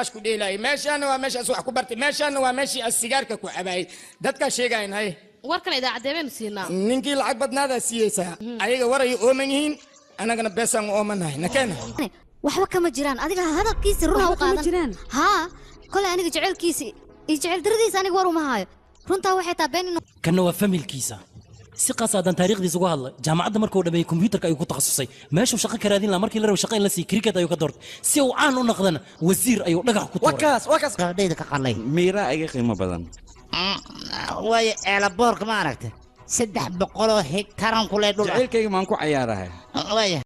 أشكو دي لاي ماشي أنا وماشي أسوأ كبرت ماشي أنا وماشي السيجار كوي أباي دتك شيء جاين هاي warkan idaacadeebay nasiinaa نينكي العقد بدنا هذا سياسة أيها ورا أومنين أنا جنا بس أنا أومن هاي نكنا waxba kama jiraan adiga hadalkiisa runa u qaadan ha kale aniga jecelkiisi jecel daradiisa aniga war uma hayo runta waxay taabeen inuu kana waa familkiisa si qasaadan taariikhdiisa uga hadlay jaamacadda markuu dhameeyay kombiyuutarka ayuu ku takhasusay meeshuu shaqo ka raadin lahaa markii la rabo shaqo in la siiyo cricket ayuu ka doortay si uu caan u noqdana wasiir ayuu dhagax ku tuuray wakaas gabadhayda ka qalay miira iga qiimo badan way eelaboorka ma aragtay 300 hektaran kule dhul jacaylkayga maan ku cayaarahay way